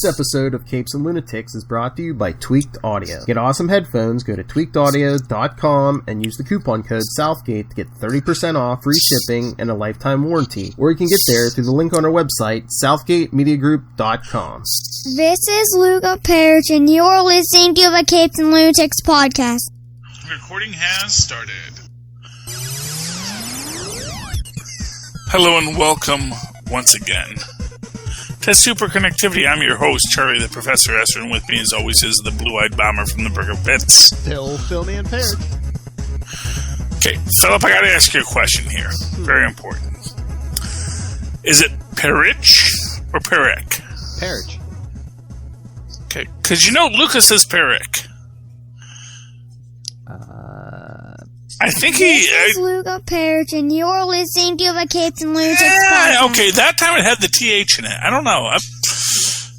This episode of Capes and Lunatics is brought to you by Tweaked Audio. Get awesome headphones, go to tweakedaudio.com and use the coupon code Southgate to get 30% off, free shipping, and a lifetime warranty. Or you can get there through the link on our website, southgatemediagroup.com. This is Luca Perich, and you're listening to the Capes and Lunatics podcast. Recording has started. Hello and welcome once again to Superconnectivity. I'm your host, Charlie the Professor Esser, and with me as always is the blue-eyed bomber from the Burger Pits. Philman Perich. Okay, Philip, I gotta ask you a question here. Very important. Is it Perich or Perich? Perich. Okay, because you know Lucas says Perich. I think This is Luca Perich, and you're listening to the Capes and Lunatics Yeah, podcast. okay, that time it had the TH in it. I don't know.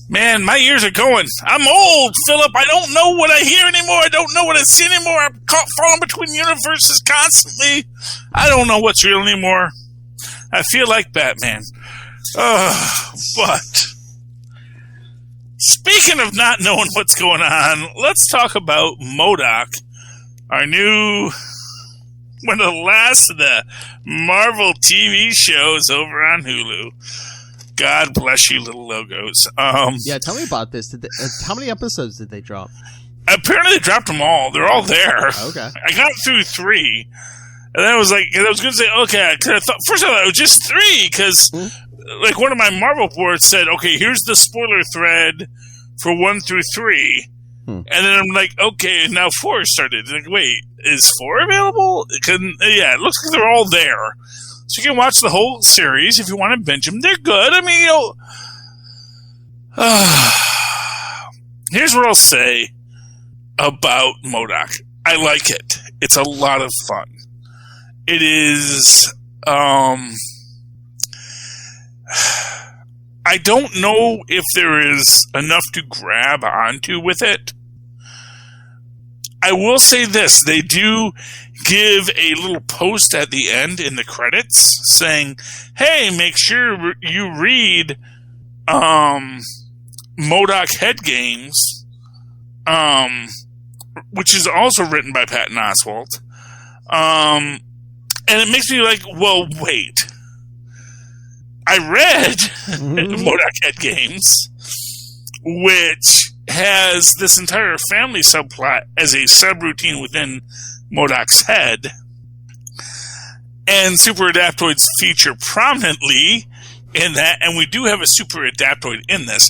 Man, my ears are going. I'm old, Philip. I don't know what I hear anymore. I don't know what I see anymore. I'm falling between universes constantly. I don't know what's real anymore. I feel like Batman. But speaking of not knowing what's going on, let's talk about M.O.D.O.K, our new... one of the last of the Marvel TV shows over on Hulu. God bless you, little logos. Yeah, tell me about this. How many episodes did they drop? Apparently they dropped them all. They're all there. Okay. I got through 3. And then I was like, I was going to say, okay, cause I thought, first I thought it was just 3, because like one of my Marvel boards said, okay, here's the spoiler thread for 1 through 3. And then I'm like, okay, now 4 started. Like, wait, is 4 available? Yeah, it looks like they're all there. So you can watch the whole series if you want to binge them. They're good. I mean, here's what I'll say about M.O.D.O.K. I like it. It's a lot of fun. It is, I don't know if there is enough to grab onto with it. I will say this. They do give a little post at the end in the credits saying, hey, make sure you read M.O.D.O.K Head Games, which is also written by Patton Oswalt. And it makes me like, well, wait. I read M.O.D.O.K Head Games, which has this entire family subplot as a subroutine within M.O.D.O.K's head, and super adaptoids feature prominently in that, and we do have a super adaptoid in this.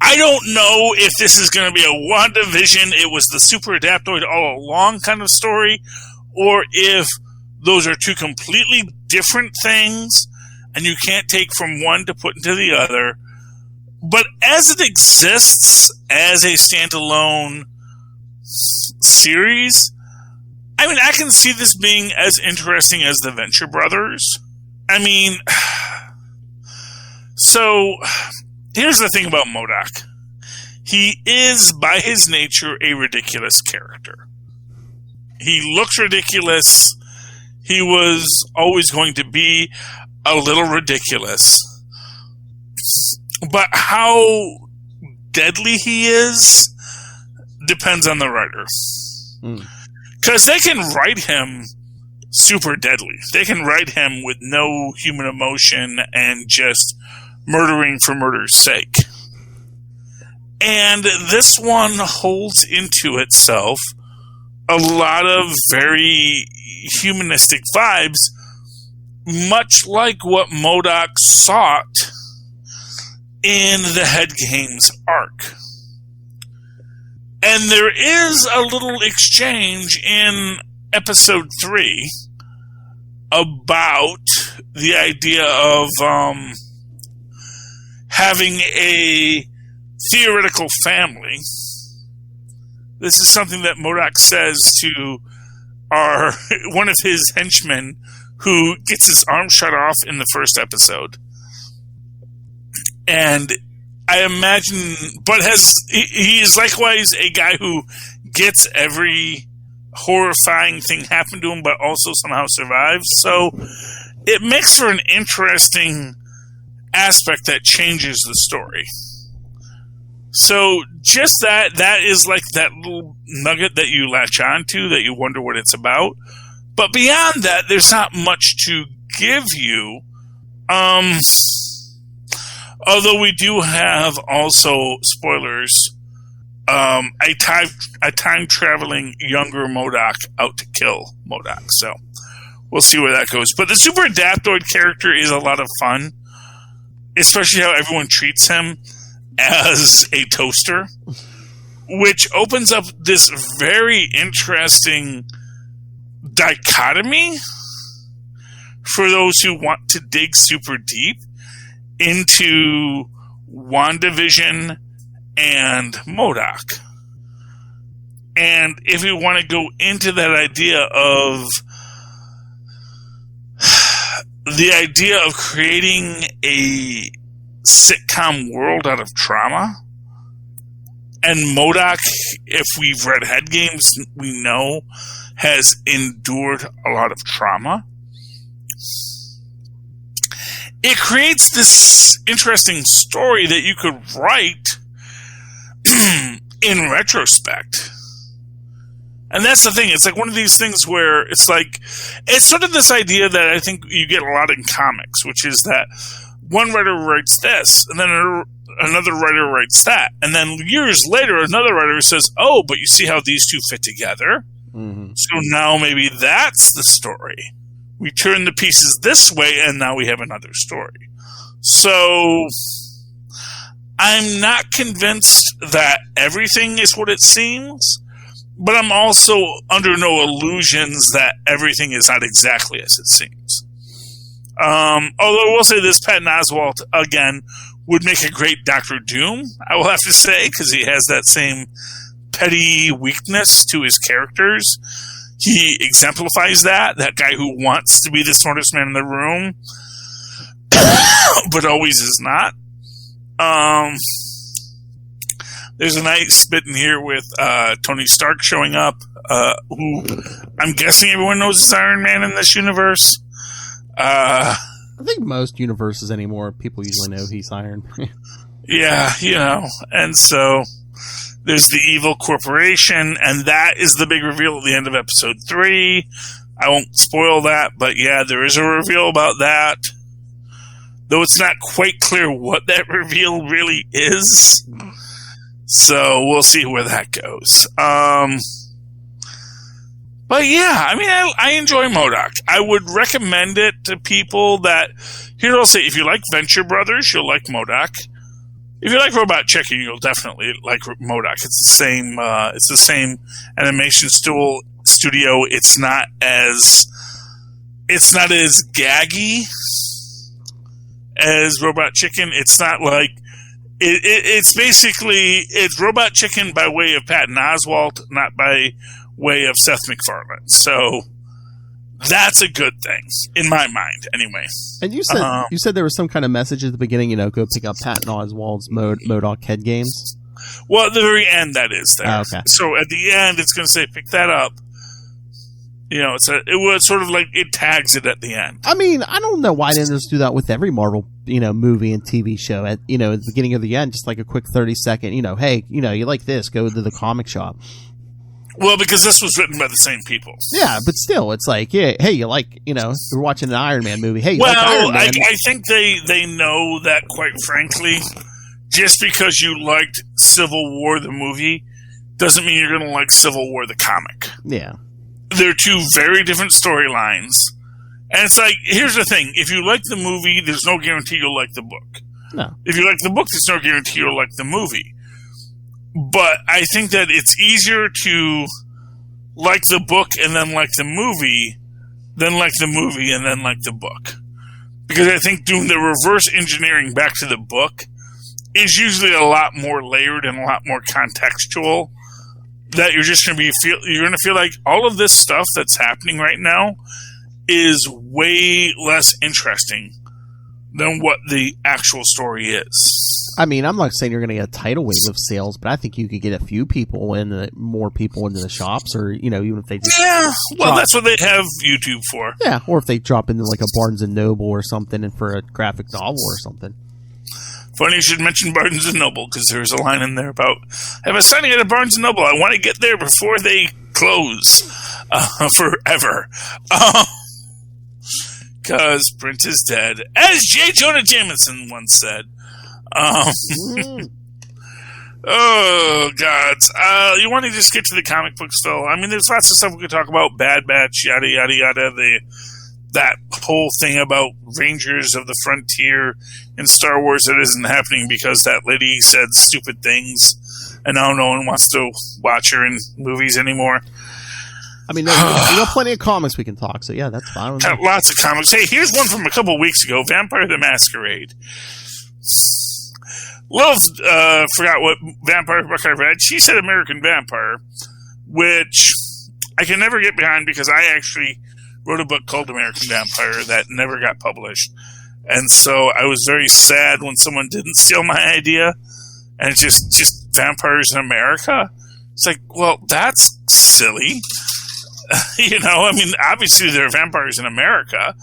I don't know if this is going to be a WandaVision, it was the super adaptoid all along kind of story, or if those are two completely different things, and you can't take from one to put into the other. But as it exists as a standalone series, I mean, I can see this being as interesting as the Venture Brothers. I mean, so here's the thing about M.O.D.O.K. He is, by his nature, a ridiculous character. He looks ridiculous. He was always going to be a little ridiculous. But how deadly he is depends on the writer. Because they can write him super deadly. They can write him with no human emotion and just murdering for murder's sake. And this one holds into itself a lot of very humanistic vibes, much like what M.O.D.O.K sought in the Head Games arc. And there is a little exchange in episode 3 about the idea of having a theoretical family. This is something that M.O.D.O.K says to one of his henchmen who gets his arm shot off in the first episode. And I imagine, but he is likewise a guy who gets every horrifying thing happen to him, but also somehow survives. So it makes for an interesting aspect that changes the story. So just that is like that little nugget that you latch onto, that you wonder what it's about. But beyond that, there's not much to give you. Although we do have also, spoilers, a time-traveling younger M.O.D.O.K out to kill M.O.D.O.K. So we'll see where that goes. But the Super Adaptoid character is a lot of fun, especially how everyone treats him as a toaster, which opens up this very interesting dichotomy for those who want to dig super deep into WandaVision and M.O.D.O.K. And if we want to go into that idea of the idea of creating a sitcom world out of trauma, and M.O.D.O.K, if we've read head games, we know has endured a lot of trauma. It creates this interesting story that you could write in retrospect. And that's the thing. It's like one of these things where it's like, it's sort of this idea that I think you get a lot in comics, which is that one writer writes this, and then another writer writes that. And then years later, another writer says, oh, but you see how these two fit together? Mm-hmm. So now maybe that's the story. We turn the pieces this way, and now we have another story. So I'm not convinced that everything is what it seems, but I'm also under no illusions that everything is not exactly as it seems. Although I will say this, Patton Oswalt, again, would make a great Doctor Doom, I will have to say, because he has that same petty weakness to his characters. He exemplifies that guy who wants to be the smartest man in the room, but always is not. There's a nice bit in here with Tony Stark showing up, who I'm guessing everyone knows is Iron Man in this universe. I think most universes anymore, people usually know he's Iron Man. Yeah, and so there's the evil corporation, and that is the big reveal at the end of episode 3. I won't spoil that, but yeah, there is a reveal about that. Though it's not quite clear what that reveal really is. So we'll see where that goes. But yeah, I mean, I enjoy M.O.D.O.K. I would recommend it to people that, here I'll say, if you like Venture Brothers, you'll like M.O.D.O.K. If you like Robot Chicken, you'll definitely like M.O.D.O.K. It's the same animation studio. It's not as gaggy as Robot Chicken. It's not like it's Robot Chicken by way of Patton Oswalt, not by way of Seth MacFarlane. So that's a good thing in my mind, anyway. And you said there was some kind of message at the beginning. Go pick up Patton Oswalt's M.O.D.O.K head games. Well, at the very end, that is there. Oh, okay. So at the end, it's going to say pick that up. It was sort of like it tags it at the end. I mean, I don't know why they didn't just do that with every Marvel, movie and TV show at the beginning of the end, just like a quick 30-second, hey, you like this, go to the comic shop. Well, because this was written by the same people. Yeah, but still, it's like, yeah, hey, you like, you're watching an Iron Man movie. Hey, you like Iron Man. I think they know that, quite frankly, just because you liked Civil War the movie doesn't mean you're going to like Civil War the comic. Yeah. They're two very different storylines. And it's like, here's the thing. If you like the movie, there's no guarantee you'll like the book. No. If you like the book, there's no guarantee you'll like the movie. But I think that it's easier to like the book and then like the movie than like the movie and then like the book. Because I think doing the reverse engineering back to the book is usually a lot more layered and a lot more contextual. That you're just going to feel like all of this stuff that's happening right now is way less interesting than what the actual story is. I mean, I'm not saying you're going to get a tidal wave of sales, but I think you could get a few people more people into the shops, or even if they just that's what they have YouTube for. Yeah, or if they drop into like a Barnes and Noble or something, and for a graphic novel or something. Funny you should mention Barnes & Noble, because there's a line in there about, I have a signing at a Barnes & Noble. I want to get there before they close forever. Because print is dead. As J. Jonah Jameson once said. Oh, gods. You want to just get to the comic books, though? I mean, there's lots of stuff we could talk about. Bad Batch, yada, yada, yada. That whole thing about Rangers of the Frontier in Star Wars that isn't happening because that lady said stupid things, and now no one wants to watch her in movies anymore. I mean, we got plenty of comics we can talk, so yeah, that's fine. Lots of comics. Hey, here's one from a couple weeks ago, Vampire the Masquerade. Lil forgot what vampire book I read. She said American Vampire, which I can never get behind because I actually wrote a book called American Vampire that never got published. And so I was very sad when someone didn't steal my idea, and it's just vampires in America. It's like, well, that's silly. I mean, obviously there are vampires in America.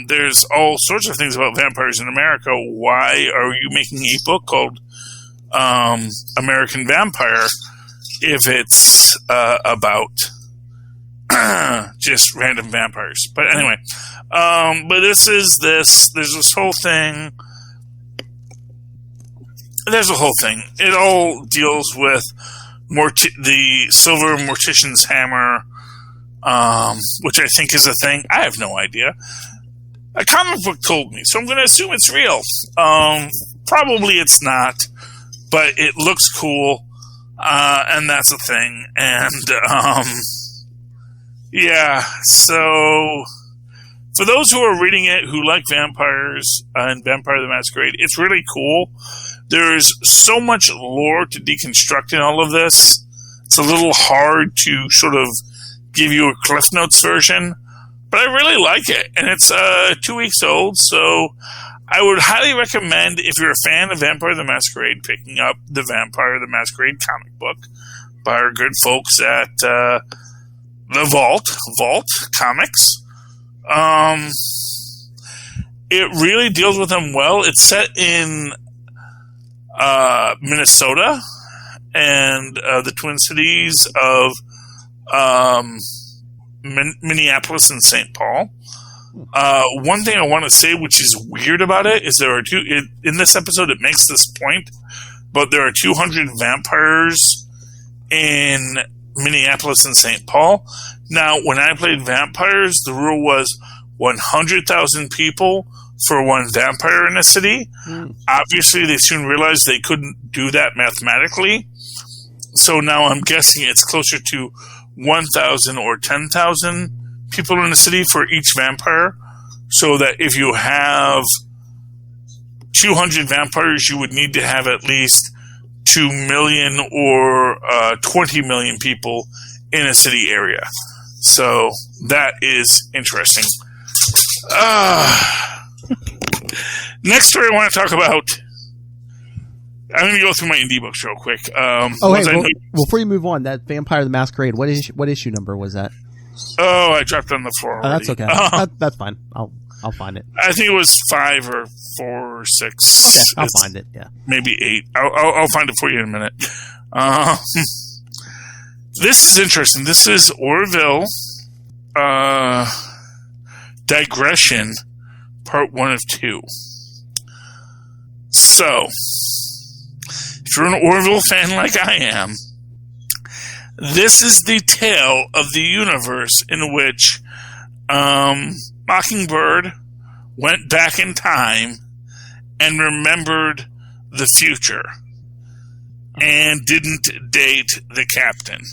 There's all sorts of things about vampires in America. Why are you making a book called American Vampire if it's about just random vampires? But anyway, but there's this whole thing. There's a whole thing. It all deals with the Silver Mortician's Hammer, which I think is a thing. I have no idea. A comic book told me, so I'm going to assume it's real. Probably it's not, but it looks cool, and that's a thing. And yeah, so for those who are reading it who like vampires and Vampire the Masquerade, it's really cool. There's so much lore to deconstruct in all of this. It's a little hard to sort of give you a Cliff Notes version, but I really like it. And it's 2 weeks old, so I would highly recommend, if you're a fan of Vampire the Masquerade, picking up the Vampire the Masquerade comic book by our good folks at the Vault Comics. It really deals with them well. It's set in Minnesota and the Twin Cities of Minneapolis and St. Paul. One thing I want to say, which is weird about it, is there are in this episode it makes this point, but there are 200 vampires in Minneapolis and St. Paul. Now, when I played vampires, the rule was 100,000 people for one vampire in a city. Obviously, they soon realized they couldn't do that mathematically. So now I'm guessing it's closer to 1,000 or 10,000 people in the city for each vampire. So that if you have 200 vampires, you would need to have at least 2 million or 20 million people in a city area. So that is interesting. Next story I want to talk about. I'm going to go through my indie books real quick. Before you move on, that Vampire the Masquerade, what issue number was that? Oh, I dropped it on the floor already. That's okay. That's fine. I'll find it. I think it was 5 or 4 or 6. Okay, I'll find it. Yeah, maybe 8. I'll find it for you in a minute. This is interesting. This is Orville, Digression, Part 1 of 2. So, if you're an Orville fan like I am, this is the tale of the universe in which Mockingbird went back in time and remembered the future and didn't date the captain.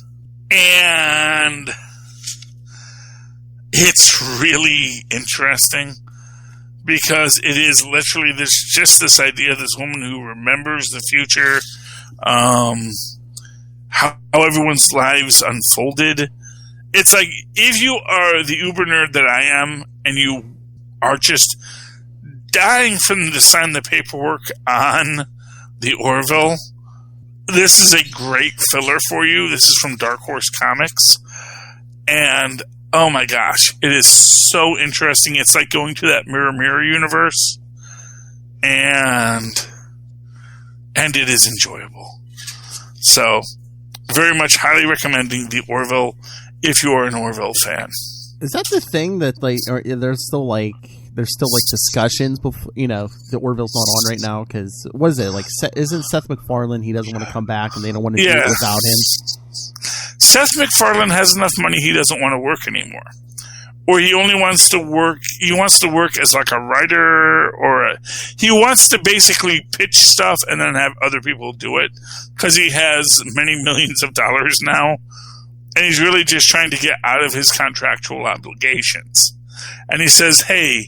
And it's really interesting because it is literally just this idea of this woman who remembers the future, how everyone's lives unfolded. It's like, if you are the uber nerd that I am and you are just dying for them to sign the paperwork on the Orville, this is a great filler for you. This is from Dark Horse Comics. And oh my gosh, it is so interesting. It's like going to that Mirror Mirror universe and it is enjoyable. So, very much highly recommending the Orville if you are an Orville fan. Is that the thing that there's still discussions before, the Orville's not on right now because what is it like? Isn't Seth MacFarlane? He doesn't want to come back, and they don't want to do it without him. Seth MacFarlane has enough money; he doesn't want to work anymore, or he only wants to work. He wants to work as like a writer, he wants to basically pitch stuff and then have other people do it because he has many millions of dollars now. And he's really just trying to get out of his contractual obligations. And he says, hey,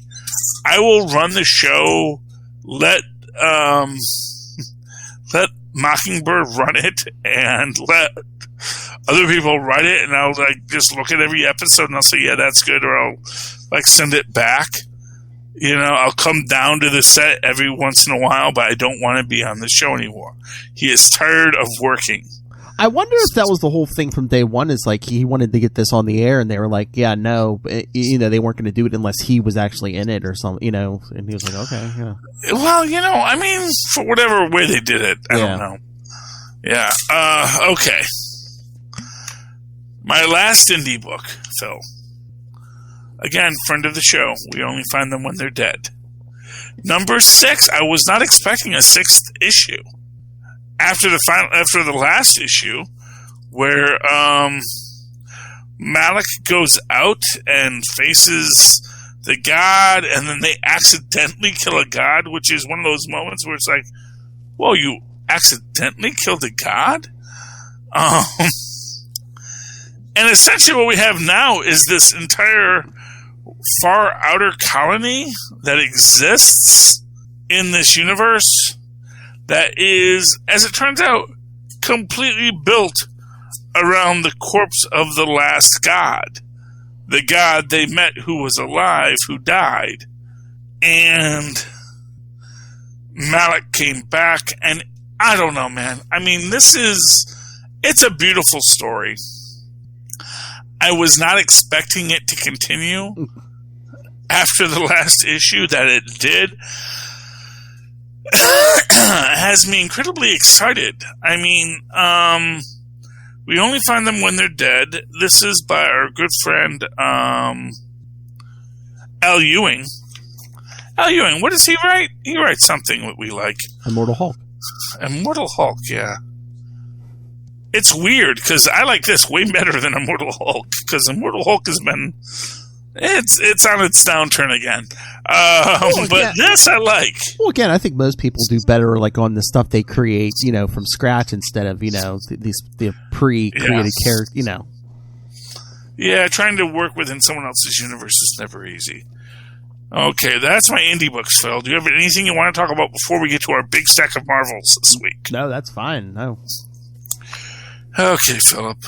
I will run the show, let Mockingbird run it, and let other people write it, and I'll just look at every episode and I'll say, yeah, that's good, or I'll send it back. I'll come down to the set every once in a while, but I don't want to be on the show anymore. He is tired of working. I wonder if that was the whole thing from day one, is he wanted to get this on the air, and they were like, yeah, no, they weren't going to do it unless he was actually in it or something, and he was like, okay, yeah. Well, for whatever way they did it, I don't know. Yeah, okay. My last indie book, Phil. Again, friend of the show. We only find them when they're dead. Number 6, I was not expecting a 6th issue. After the last issue, where Malik goes out and faces the god, and then they accidentally kill a god, which is one of those moments where it's like, whoa, you accidentally killed a god? And essentially what we have now is this entire far outer colony that exists in this universe that is, as it turns out, completely built around the corpse of the last god. The god they met who was alive, who died. And Malik came back, and I don't know, man. It's a beautiful story. I was not expecting it to continue after the last issue that it did. Has me incredibly excited. We only find them when they're dead. This is by our good friend Al Ewing. Al Ewing, what does he write? He writes something that we like. Immortal Hulk. Immortal Hulk, yeah. It's weird because I like this way better than Immortal Hulk, because Immortal Hulk has been... It's on its downturn again. But this I like. Well, again, I think most people do better on the stuff they create, from scratch instead of, the pre-created character, Yeah, trying to work within someone else's universe is never easy. Okay, that's my indie books, Phil. Do you have anything you want to talk about before we get to our big stack of Marvels this week? No, that's fine. No. Okay, Philip.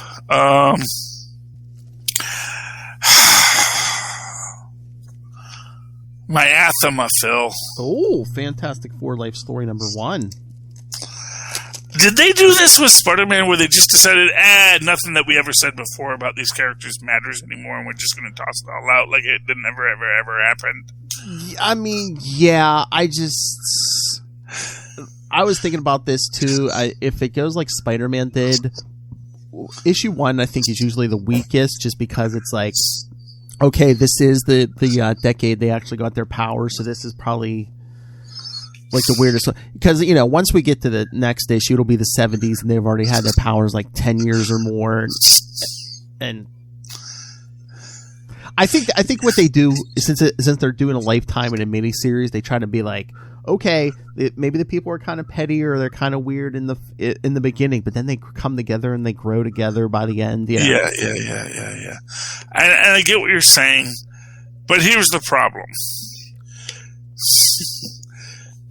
My Athema, Phil. Oh, Fantastic Four Life Story number 1. Did they do this with Spider-Man where they just decided, nothing that we ever said before about these characters matters anymore, and we're just going to toss it all out like it didn't ever happened? Yeah, I was thinking about this too. If it goes like Spider-Man did, issue 1 I think is usually the weakest, just because it's like, okay, this is the decade they actually got their powers, so this is probably like the weirdest one. Because, once we get to the next issue, it'll be the 70s, and they've already had their powers like 10 years or more. And I think what they do, since they're doing a Lifetime in a miniseries, they try to be like, okay, maybe the people are kind of petty or they're kind of weird in the beginning, but then they come together and they grow together by the end. Yeah. And I get what you're saying, but here's the problem.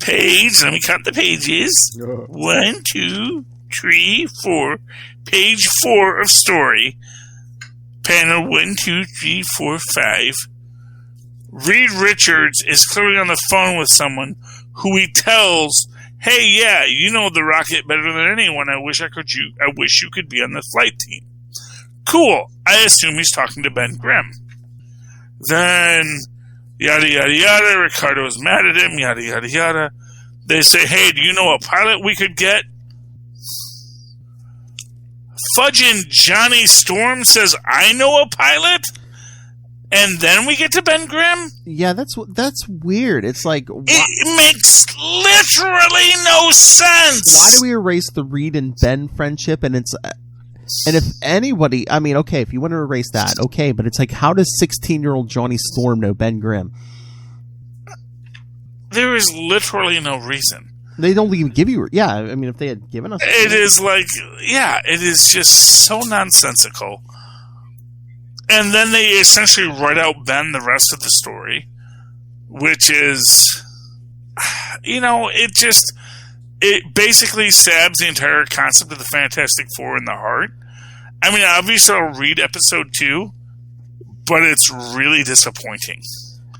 Let me count the pages. 1, 2, 3, 4. Page 4 of story. Panel 1, 2, 3, 4, 5. Reed Richards is clearly on the phone with someone who he tells, hey, yeah, you know the Rocket better than anyone. I wish you could be on the flight team. Cool. I assume he's talking to Ben Grimm. Then, yada, yada, yada. Ricardo's mad at him, yada, yada, yada. They say, hey, do you know a pilot we could get? Fudging Johnny Storm says, I know a pilot? And then we get to Ben Grimm? Yeah, that's weird. It's like... It makes literally no sense! Why do we erase the Reed and Ben friendship? And if anybody... I mean, okay, if you want to erase that, okay, but it's like, how does 16-year-old Johnny Storm know Ben Grimm? There is literally no reason. They don't even give you... Yeah, I mean, if they had given us... It is like... Yeah, it is just so nonsensical. And then they essentially write out Ben the rest of the story, which is... You know, it basically stabs the entire concept of the Fantastic Four in the heart. I mean, obviously I'll read episode 2, but it's really disappointing.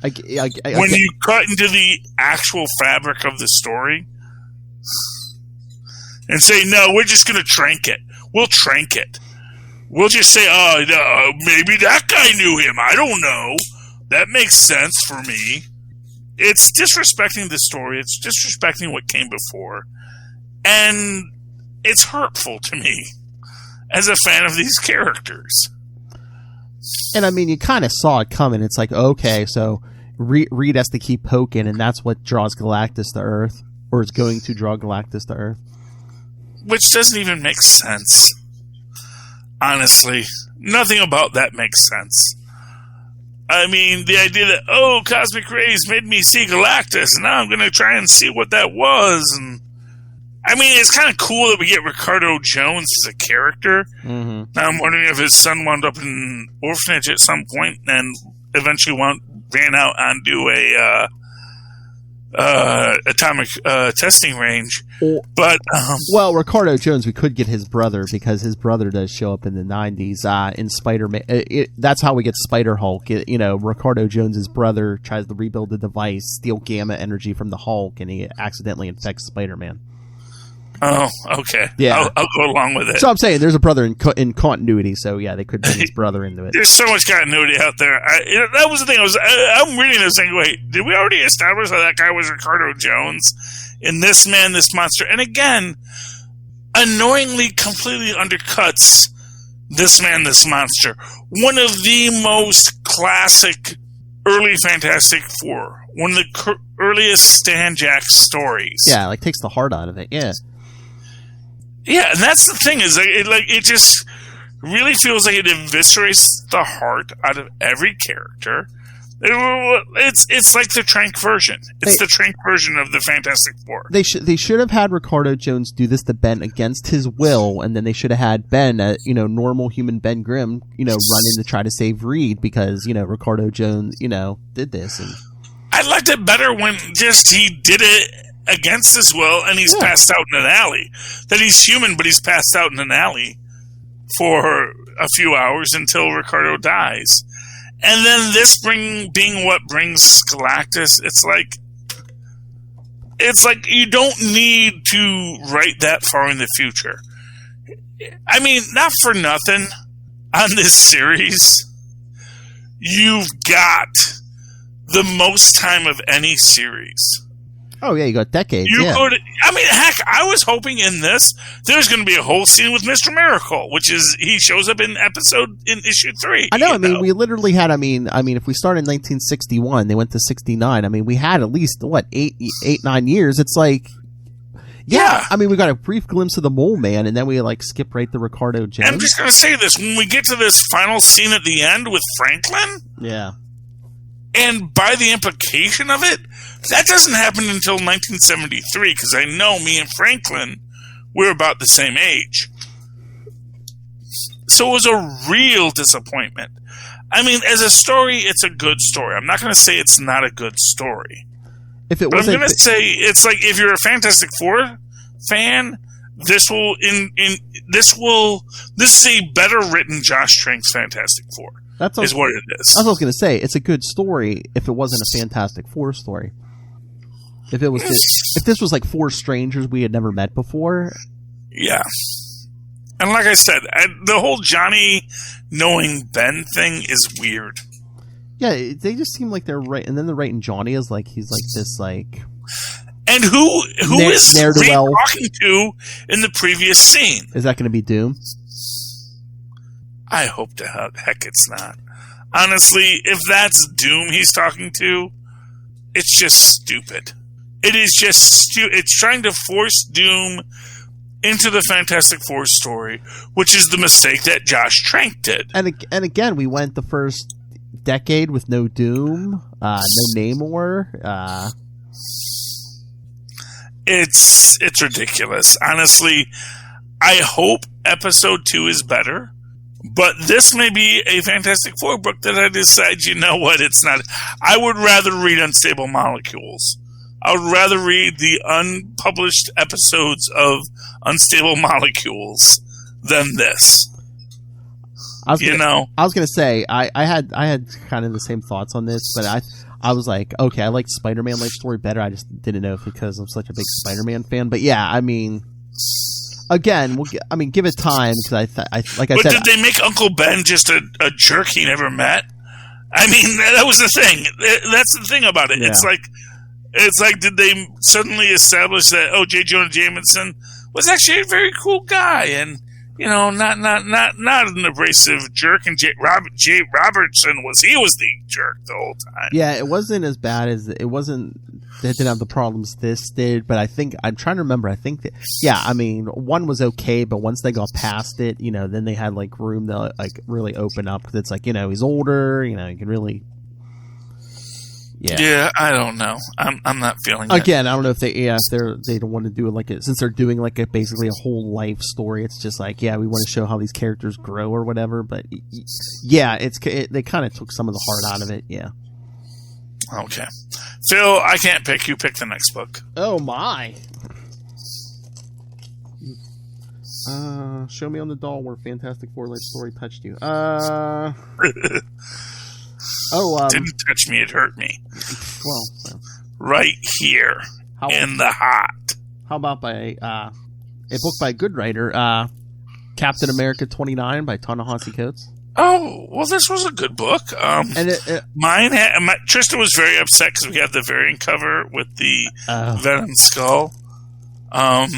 When you cut into the actual fabric of the story and say, no, we're just going to trank it. We'll trank it. We'll just say, maybe that guy knew him. I don't know. That makes sense for me. It's disrespecting the story. It's disrespecting what came before. And it's hurtful to me as a fan of these characters. And I mean, you kind of saw it coming. It's like, okay, so Reed has to keep poking, and that's what draws Galactus to Earth, or is going to draw Galactus to Earth. Which doesn't even make sense. Honestly, nothing about that makes sense. I mean, the idea that, cosmic rays made me see Galactus, and now I'm going to try and see what that was. And I mean, it's kind of cool that we get Ricardo Jones as a character. Mm-hmm. Now I'm wondering if his son wound up in an orphanage at some point and eventually ran out onto a atomic testing range. But well, Ricardo Jones, we could get his brother, because his brother does show up in the 90s in Spider-Man. That's how we get Spider-Hulk. Ricardo Jones's brother tries to rebuild the device, steal gamma energy from the Hulk, and he accidentally infects Spider-Man. Oh, okay. Yeah, I'll go along with it. So I'm saying there's a brother in continuity, so yeah, they could bring his brother into it. There's so much continuity out there. That was the thing. I'm reading this thing. Wait, did we already establish that guy was Ricardo Jones in This Man, This Monster? And again, annoyingly, completely undercuts This Man, This Monster. One of the most classic early Fantastic Four. One of the earliest Stan Jack stories. Yeah, like takes the heart out of it. Yeah. Yeah, and that's the thing, is it just really feels like it eviscerates the heart out of every character. It's like the Trank version. It's the Trank version of the Fantastic Four. They should have had Ricardo Jones do this to Ben against his will, and then they should have had Ben, normal human Ben Grimm, run in to try to save Reed, because Ricardo Jones, did this. And I liked it better when just he did it against his will, and he's passed out in an alley. That he's human, but he's passed out in an alley for a few hours until Ricardo dies. And then this being what brings Galactus, it's like you don't need to write that far in the future. I mean, not for nothing, on this series, you've got the most time of any series. Oh, yeah, you got decades. I mean, heck, I was hoping in this, there's going to be a whole scene with Mr. Miracle, which is, he shows up in issue 3. I know, we literally had, if we started in 1961, they went to 69, we had at least, 9 years? It's like, yeah, we got a brief glimpse of the Mole Man, and then we, skip right to Ricardo Jones. I'm just going to say this, when we get to this final scene at the end with Franklin... Yeah. And by the implication of it, that doesn't happen until 1973, because I know me and Franklin, we're about the same age. So it was a real disappointment. As a story, it's a good story. I'm not going to say it's not a good story. But I'm going to say, it's like, if you're a Fantastic Four fan, this is a better written Josh Trank's Fantastic Four. Is what it is. That's what I was going to say. It's a good story if it wasn't a Fantastic Four story. If this was like four strangers we had never met before. Yeah. And like I said, the whole Johnny knowing Ben thing is weird. Yeah, they just seem like they're right, and then they're writing Johnny as like he's like this like. And who is Reed Ne'er-do-well. talking to in the previous scene? Is that going to be Doom? I hope to heck it's not. Honestly, if that's Doom he's talking to, it's just stupid. It is just stupid. It's trying to force Doom into the Fantastic Four story, which is the mistake that Josh Trank did. And again, we went the first decade with no Doom, no Namor. It's ridiculous. Honestly, I hope episode 2 is better. But this may be a Fantastic Four book that I decide, you know what, it's not. I would rather read Unstable Molecules. I would rather read the unpublished episodes of Unstable Molecules than this. I was going to say, I had kind of the same thoughts on this, but I was like, okay, I like Spider-Man life story better. I just didn't know if because I'm such a big Spider-Man fan. But yeah, I mean, again, give it time because I said. But did they make Uncle Ben just a jerk he never met? I mean, that was the thing. That's the thing about it. Yeah. It's like, did they suddenly establish that J. Jonah Jameson was actually a very cool guy and, you know, not an abrasive jerk, and J. Robertson was the jerk the whole time. Yeah, it wasn't as bad as it wasn't. They didn't have the problems this did, but I think I'm trying to remember. I think that one was okay, but once they got past it, you know, then they had like room to like really open up because it's like, you know, he's older, you know, you can really. Yeah, I don't know. I'm not feeling again. I don't know if they don't want to do it like it since they're doing like basically a whole life story. It's just like we want to show how these characters grow or whatever. But yeah, they kind of took some of the heart out of it. Yeah. Okay, Phil, I can't pick. You pick the next book. Oh my! Show me on the doll where Fantastic Four life story touched you. Didn't touch me, it hurt me. Well, right here in the heart. How about by a book by a good writer, Captain America 29 by Ta-Nehisi Coates? Oh, well, this was a good book. Tristan was very upset because we have the variant cover with the Venom skull. And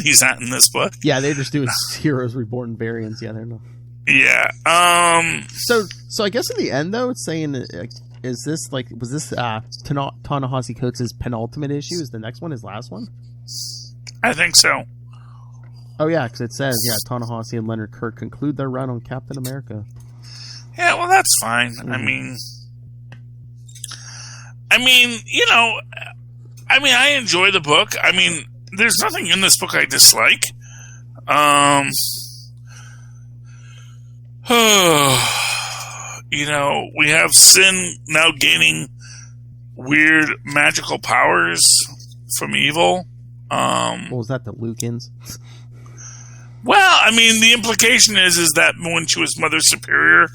he's not in this book. Yeah, they're just doing Heroes Reborn variants. Yeah, they're not. Yeah. So I guess in the end, though, it's saying, was this Ta-Nehisi Coates' penultimate issue? Is the next one his last one? I think so. Oh, yeah, because it says, Ta-Nehisi and Leonard Kirk conclude their run on Captain America. Yeah, well, that's fine. I mean, you know, I enjoy the book. I mean, there's nothing in this book I dislike. You know, we have Sin now gaining weird magical powers from evil. What was that, the Lucans? Well, I mean, the implication is that when she was Mother Superior,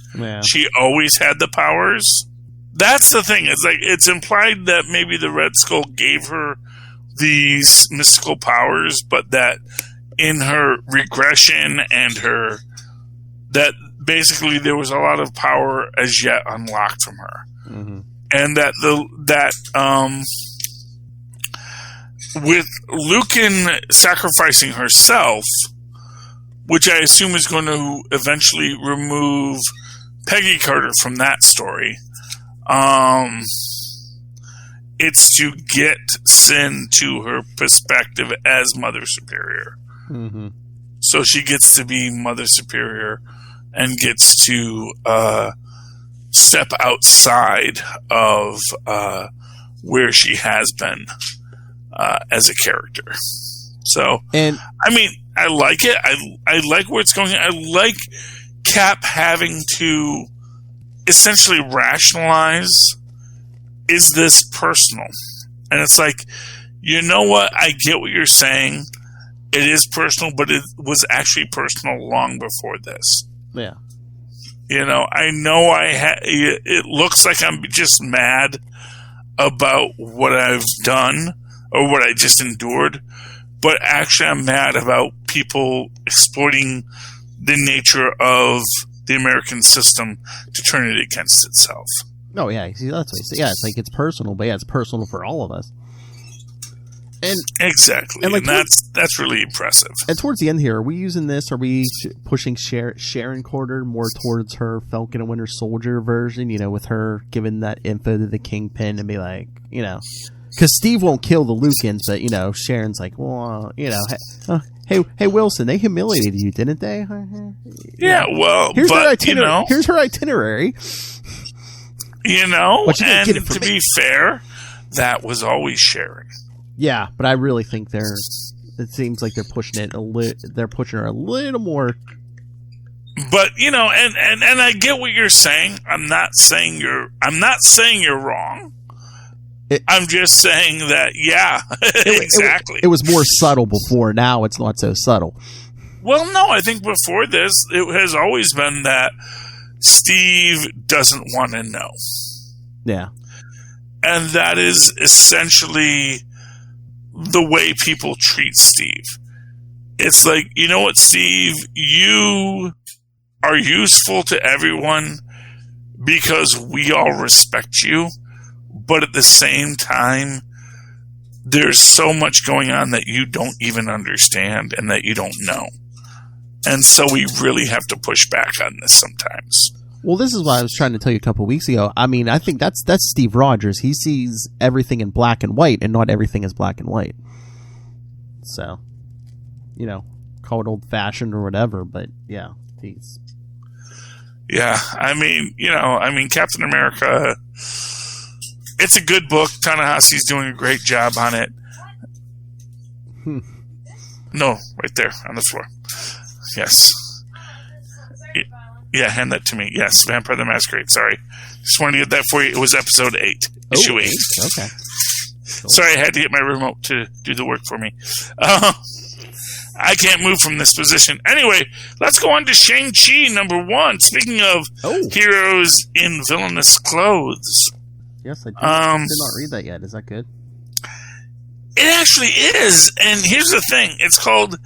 she always had the powers. That's the thing. It's like it's implied that maybe the Red Skull gave her these mystical powers, but that in her regression and that basically there was a lot of power as yet unlocked from her, and that with Lucan sacrificing herself, which I assume is going to eventually remove Peggy Carter from that story. It's to get Sin to her perspective as Mother Superior. Mm-hmm. So she gets to be Mother Superior and gets to step outside of where she has been as a character. So, I mean, I like it. I like where it's going. I like Cap having to essentially rationalize, is this personal? And it's like, you know what? I get what you're saying. It is personal, but it was actually personal long before this. Yeah. You know, I know it looks like I'm just mad about what I've done or what I just endured, but actually I'm mad about people exploiting the nature of the American system to turn it against itself. Oh, yeah. See, that's what he said. Yeah, it's like it's personal, but yeah, it's personal for all of us. Exactly. And that's really impressive. And towards the end here, are we using this? Are we pushing Sharon Carter more towards her Falcon and Winter Soldier version, with her giving that info to the Kingpin and be like, because Steve won't kill the Lucans, but, Sharon's like, well, hey, Wilson, they humiliated you, didn't they? Yeah, well, here's her itinerary. And to be fair, that was always Sharon. Yeah, but I really think it seems like they're pushing it they're pushing her a little more. But, and I get what you're saying. I'm not saying you're wrong. I'm just saying that, yeah, exactly. It was more subtle before. Now it's not so subtle. Well, no, I think before this, it has always been that Steve doesn't want to know. Yeah. And that is essentially the way people treat Steve. It's like, you know what, Steve? You are useful to everyone because we all respect you. But at the same time, there's so much going on that you don't even understand and that you don't know. And so we really have to push back on this sometimes. Well, this is what I was trying to tell you a couple of weeks ago. I mean, I think that's Steve Rogers. He sees everything in black and white, and not everything is black and white. So, call it old-fashioned or whatever, but yeah, he's... Yeah, I mean, Captain America... It's a good book. Ta-Nehisi's doing a great job on it. No, right there on the floor. Yes. Yeah, hand that to me. Yes, Vampire the Masquerade. Sorry. Just wanted to get that for you. It was episode 8. Issue 8. Okay. Cool. Sorry, I had to get my remote to do the work for me. I can't move from this position. Anyway, let's go on to Shang-Chi, number 1. Speaking of heroes in villainous clothes. Yes, I did not read that yet. Is that good? It actually is. And here's the thing. It's called...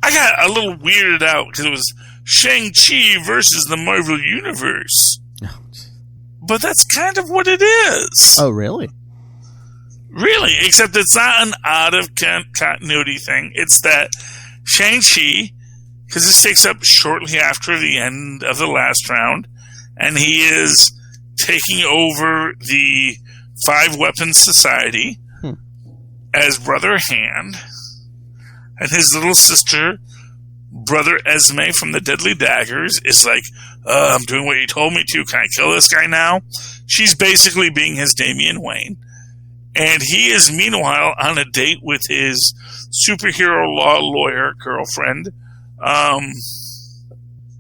I got a little weirded out because it was Shang-Chi versus the Marvel Universe. But that's kind of what it is. Oh, really? Really, except it's not an out-of-continuity thing. It's that Shang-Chi, because this takes up shortly after the end of the last round, and he is taking over the 5-Weapon Society as Brother Hand, and his little sister, Brother Esme from the Deadly Daggers, is like, I'm doing what you told me to. Can I kill this guy now? She's basically being his Damian Wayne. And he is, meanwhile, on a date with his superhero law lawyer girlfriend.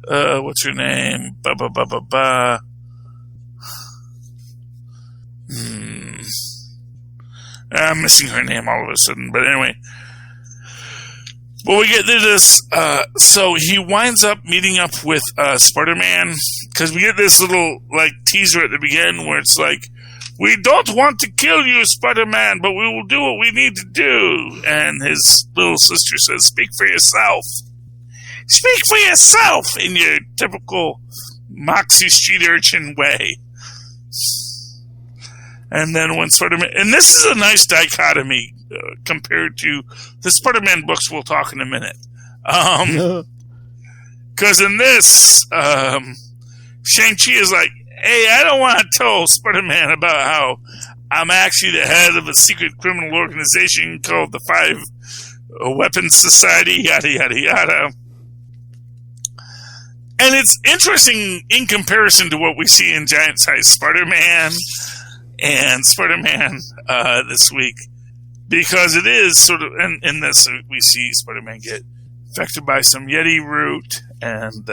What's her name? I'm missing her name all of a sudden. But anyway. Well, we get to this. So he winds up meeting up with Spider-Man. Because we get this little teaser at the beginning where it's like, we don't want to kill you, Spider-Man, but we will do what we need to do. And his little sister says, speak for yourself. Speak for yourself in your typical Moxie Street urchin way. And then when Spider-Man... And this is a nice dichotomy compared to the Spider-Man books we'll talk in a minute. Because in this, Shang-Chi is like, hey, I don't want to tell Spider-Man about how I'm actually the head of a secret criminal organization called the 5-Weapon Society, yada, yada, yada. And it's interesting in comparison to what we see in Giant-Sized Spider-Man and Spider-Man this week, because it is sort of, in this we see Spider-Man get infected by some Yeti root and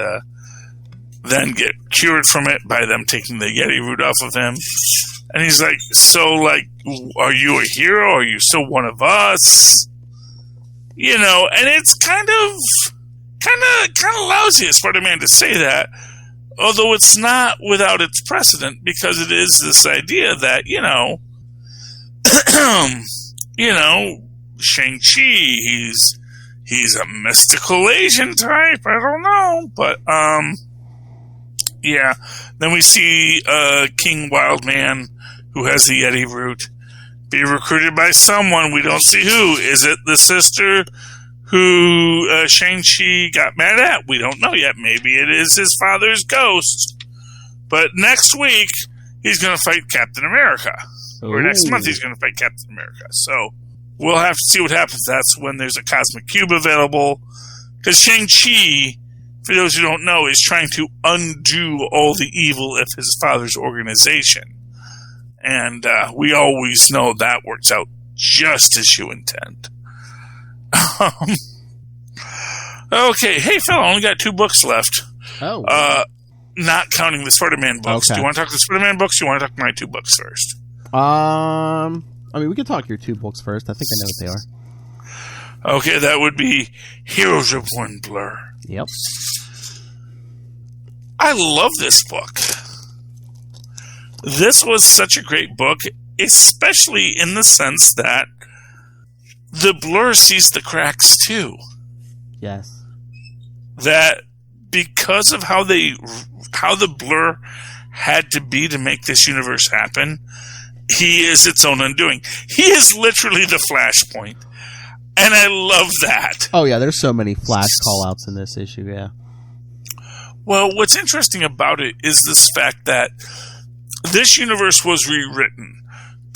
then get cured from it by them taking the Yeti root off of him. And he's like, so, are you a hero? Are you still one of us? And it's kind of lousy of Spider-Man to say that, although it's not without its precedent, because it is this idea that, Shang-Chi, he's a mystical Asian type, I don't know, but, yeah. Then we see King Wildman, who has the Yeti root, be recruited by someone. We don't see who. Is it the sister who Shang-Chi got mad at? We don't know yet. Maybe it is his father's ghost. But next week, he's going to fight Captain America. Or next month, he's going to fight Captain America. So we'll have to see what happens. That's when there's a Cosmic Cube available. Because Shang-Chi, for those who don't know, is trying to undo all the evil of his father's organization. And we always know that works out just as you intend. Okay, hey, Phil, I only got 2 books left. Oh. Not counting the Spider-Man books. Okay. Do you want to talk the Spider-Man books, or do you want to talk my 2 books first? I mean, we can talk your 2 books first. I think I know what they are. Okay, that would be Heroes Reborn Blur. Yep. I love this book. This was such a great book, especially in the sense that the Blur sees the cracks too. Yes. That because of how the Blur had to be to make this universe happen, he is its own undoing. He is literally the Flashpoint. And I love that. Oh, yeah, there's so many Flash call-outs in this issue, yeah. Well, what's interesting about it is this fact that this universe was rewritten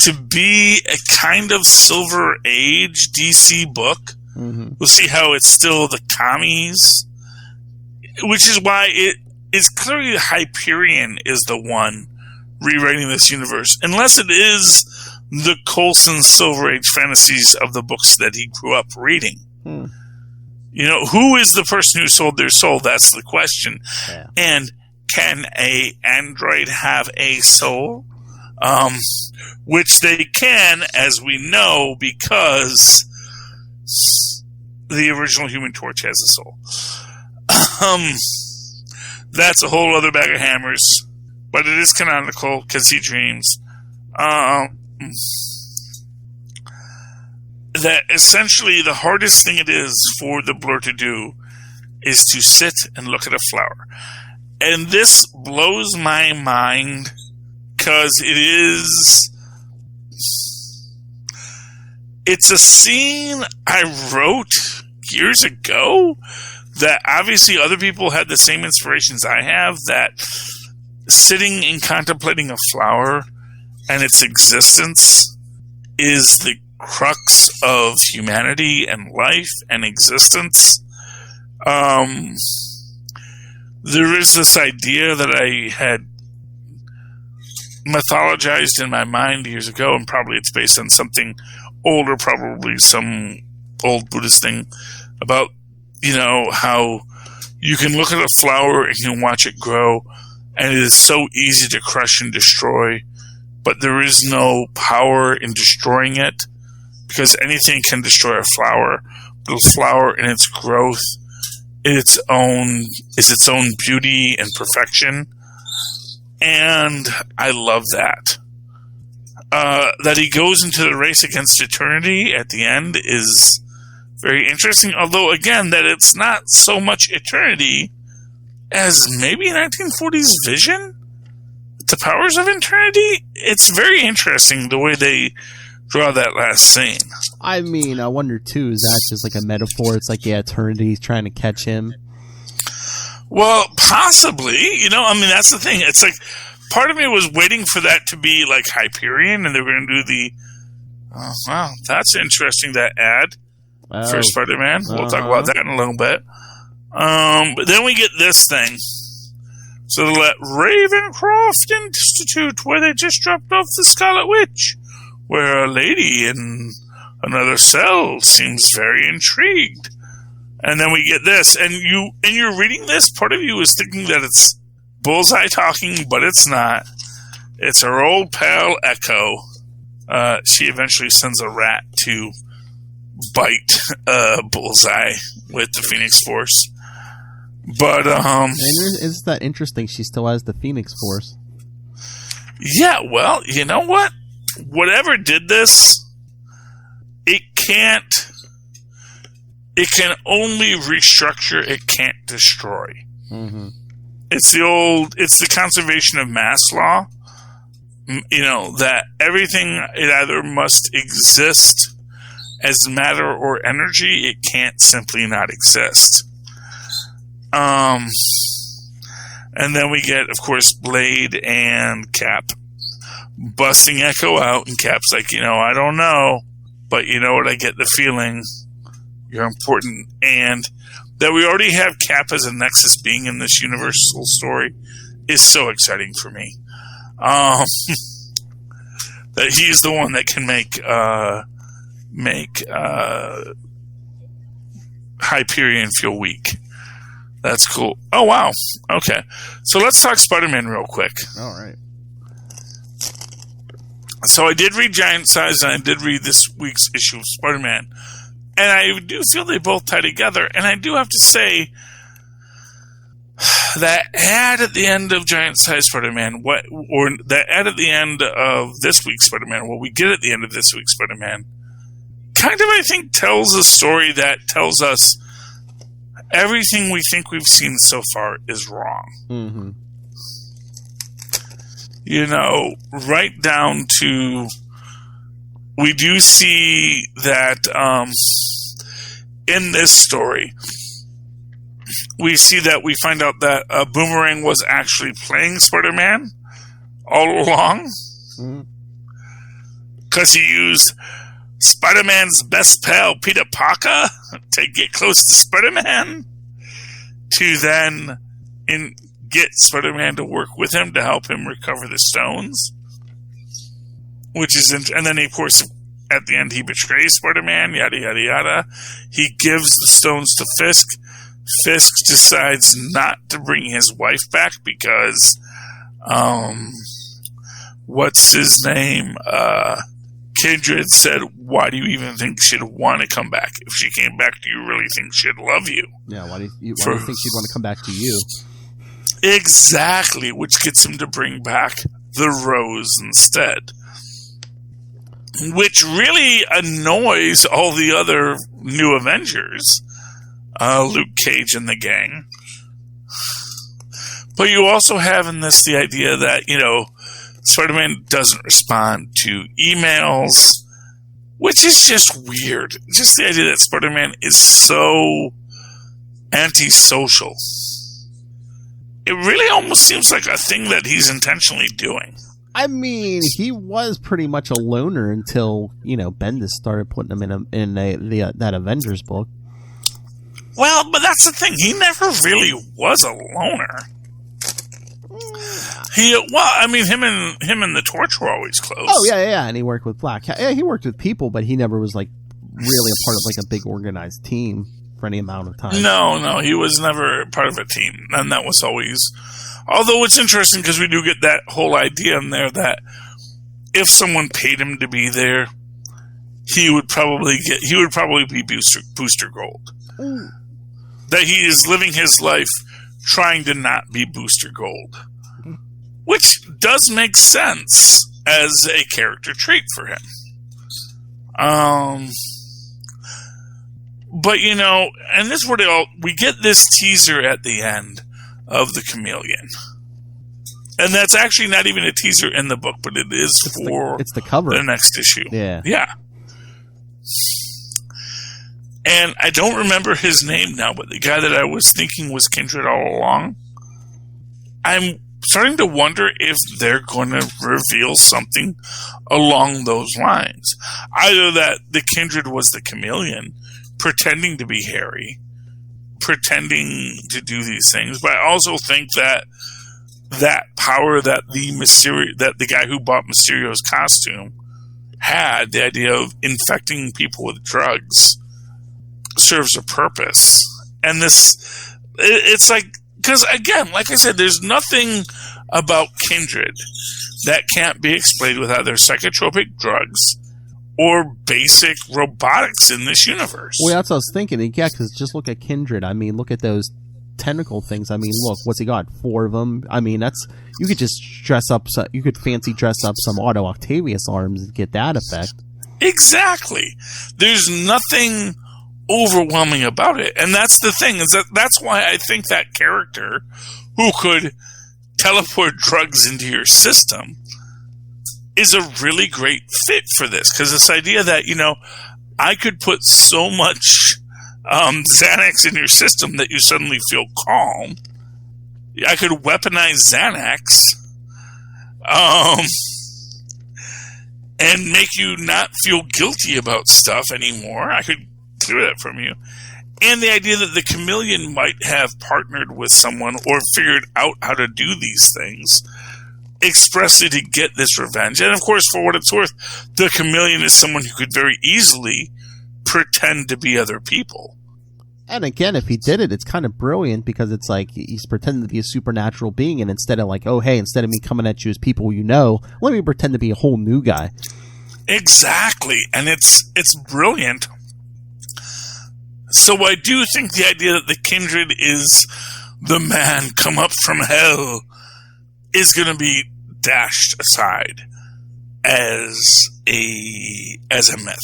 to be a kind of Silver Age DC book. Mm-hmm. We'll see how it's still the commies, which is why it is clearly Hyperion is the one rewriting this universe, unless it is the Coulson Silver Age fantasies of the books that he grew up reading. You know, who is the person who sold their soul? That's the question. Yeah. And can a android have a soul? Which they can, as we know, because the original Human Torch has a soul. That's a whole other bag of hammers, but it is canonical because he dreams. That essentially the hardest thing it is for the Blur to do is to sit and look at a flower. And this blows my mind because it's a scene I wrote years ago that obviously other people had the same inspirations I have, that sitting and contemplating a flower and its existence is the crux of humanity and life and existence. There is this idea that I had mythologized in my mind years ago, and probably it's based on something older, probably some old Buddhist thing, about, you know, how you can look at a flower and you can watch it grow, and it is so easy to crush and destroy, but there is no power in destroying it, because anything can destroy a flower. But a flower in its growth is its own beauty and perfection. And I love that. That he goes into the race against eternity at the end is very interesting. Although, again, that it's not so much eternity as maybe 1940s Vision. The powers of eternity. It's very interesting the way they draw that last scene. I mean, I wonder too, is that just like a metaphor? It's like, yeah, eternity's trying to catch him. Well, possibly. You know, I mean, that's the thing. It's like, part of me was waiting for that to be like Hyperion, and they were going to do the, oh, wow, that's interesting, that ad for Spider-Man. We'll talk about that in a little bit. But then we get this thing. So they'll let Ravencroft Institute, where they just dropped off the Scarlet Witch, where a lady in another cell seems very intrigued. And then we get this, and you're reading this, part of you is thinking that it's Bullseye talking, but it's not. It's her old pal Echo. She eventually sends a rat to bite Bullseye with the Phoenix Force. But isn't that interesting? She still has the Phoenix Force. Yeah, well, you know what? Whatever did this, it can only restructure, it can't destroy. Mm-hmm. It's the conservation of mass law, that everything, it either must exist as matter or energy. It can't simply not exist. And then we get, of course, Blade and Cap busting Echo out, and Cap's like, I don't know, but you know what, I get the feeling you're important. And that we already have Cap as a Nexus being in this universal story is so exciting for me. That he's the one that can make Hyperion feel weak. That's cool. Oh, wow. Okay. So let's talk Spider-Man real quick. All right. So I did read Giant Size, and I did read this week's issue of Spider-Man. And I do feel they both tie together. And I do have to say that ad at the end of Giant Size Spider-Man, or that ad at the end of this week's Spider-Man, what we get at the end of this week's Spider-Man, kind of, I think, tells a story that tells us everything we think we've seen so far is wrong. Mm-hmm. Right down to, we do see that in this story, we find out that Boomerang was actually playing Spider-Man all along. Because he used Spider-Man's best pal, Peter Parker, to get close to Spider-Man, to then get Spider-Man to work with him to help him recover the stones. And then, of course, at the end, he betrays Spider-Man, yada, yada, yada. He gives the stones to Fisk. Fisk decides not to bring his wife back because, what's his name? Kindred said, why do you even think she'd want to come back? If she came back, do you really think she'd love you? Yeah, why do you think she'd want to come back to you? Exactly, which gets him to bring back the Rose instead. Which really annoys all the other new Avengers. Luke Cage and the gang. But you also have in this the idea that, Spider-Man doesn't respond to emails, which is just weird. Just the idea that Spider-Man is so antisocial. It really almost seems like a thing that he's intentionally doing. I mean, he was pretty much a loner until, Bendis started putting him in that Avengers book. Well, but that's the thing. He never really was a loner. Him and the Torch were always close. Oh yeah, and he worked with Black Cat. Yeah, he worked with people, but he never was really a part of a big organized team for any amount of time. No, he was never part of a team, and that was always. Although it's interesting because we do get that whole idea in there that if someone paid him to be there, he would probably be Booster Gold. Mm. That he is living his life trying to not be Booster Gold. Which does make sense as a character trait for him. But, and this is where we get this teaser at the end of the Chameleon. And that's actually not even a teaser in the book, but it's the cover. The next issue. Yeah. Yeah. And I don't remember his name now, but the guy that I was thinking was Kindred all along, I'm starting to wonder if they're going to reveal something along those lines. Either that the Kindred was the Chameleon, pretending to be Harry, pretending to do these things, but I also think that power that the guy who bought Mysterio's costume had, the idea of infecting people with drugs, serves a purpose. And it's like, because again, like I said, there's nothing about Kindred that can't be explained with either psychotropic drugs or basic robotics in this universe. Well, that's what I was thinking. Yeah, because just look at Kindred. I mean, look at those tentacle things. I mean, look, what's he got? 4 of them. I mean, you could just fancy dress up some Otto Octavius arms and get that effect. Exactly. There's nothing overwhelming about it, and that's the thing, is that's why I think that character who could teleport drugs into your system is a really great fit for this, because this idea that, I could put so much Xanax in your system that you suddenly feel calm. I could weaponize Xanax and make you not feel guilty about stuff anymore. I could clear that from you. And the idea that the chameleon might have partnered with someone or figured out how to do these things expressly to get this revenge. And of course, for what it's worth, the chameleon is someone who could very easily pretend to be other people. And again, if he did it, it's kind of brilliant, because it's like he's pretending to be a supernatural being, and instead of like, oh, hey, instead of me coming at you as people let me pretend to be a whole new guy. Exactly. And it's brilliant. So I do think the idea that the kindred is the man come up from hell is going to be dashed aside as a myth.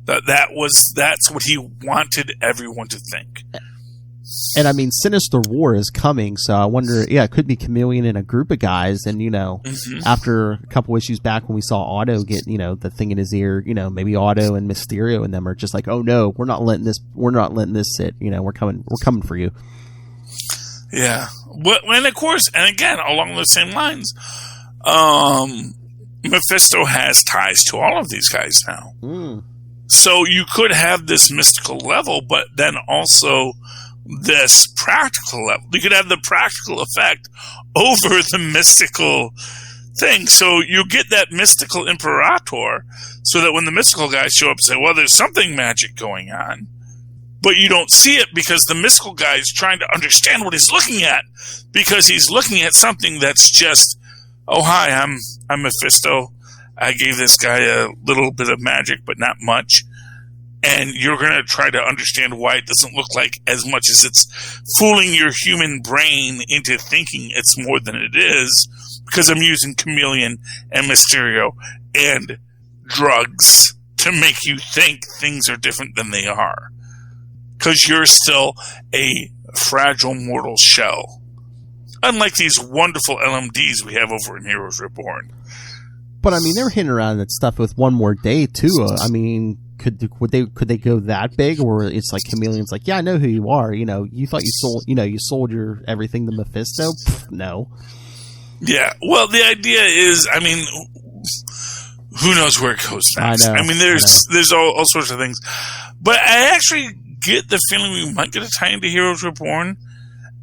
That's what he wanted everyone to think. And I mean, Sinister War is coming, so I wonder, it could be Chameleon and a group of guys, and after a couple issues back when we saw Otto get, the thing in his ear, maybe Otto and Mysterio and them are just like, oh no, we're not letting this sit, we're coming for you. Yeah. And of course, and again, along those same lines, Mephisto has ties to all of these guys now. So you could have this mystical level, but then also this practical level. You could have the practical effect over the mystical thing. So you get that mystical imperator, so that when the mystical guys show up and say, well, there's something magic going on, but you don't see it because the mystical guy is trying to understand what he's looking at, because he's looking at something that's just, oh, hi, I'm Mephisto. I gave this guy a little bit of magic, but not much. And you're going to try to understand why it doesn't look like as much as it's fooling your human brain into thinking it's more than it is, because I'm using Chameleon and Mysterio and drugs to make you think things are different than they are. Because you're still a fragile mortal shell. Unlike these wonderful LMDs we have over in Heroes Reborn. But I mean, they were hinting around that stuff with One More Day too. I mean, could they go that big, or it's like Chameleon's like, yeah, I know who you are. You thought you sold your everything to Mephisto. Pfft, no. Yeah. Well, the idea is, I mean, who knows where it goes next? I mean, there's all sorts of things, but I actually get the feeling we might get a tie into Heroes Reborn,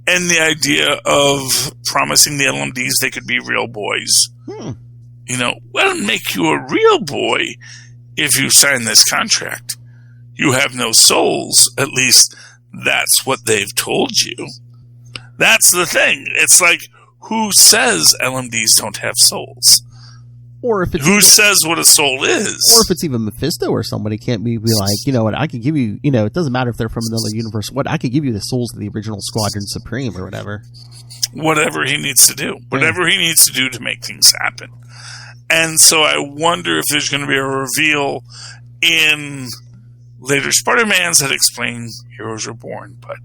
and the idea of promising the LMDs they could be real boys. We'll make you a real boy if you sign this contract. You have no souls. At least that's what they've told you. That's the thing. It's like, who says LMDs don't have souls? Or if it's who says what a soul is? Or if it's even Mephisto or somebody can't be like, you know what, I could give you, it doesn't matter if they're from another universe. I could give you the souls of the original Squadron Supreme or whatever. Whatever he needs to do. Whatever he needs to do to make things happen. And so I wonder if there's going to be a reveal in later Spider-Mans that explain Heroes Reborn. But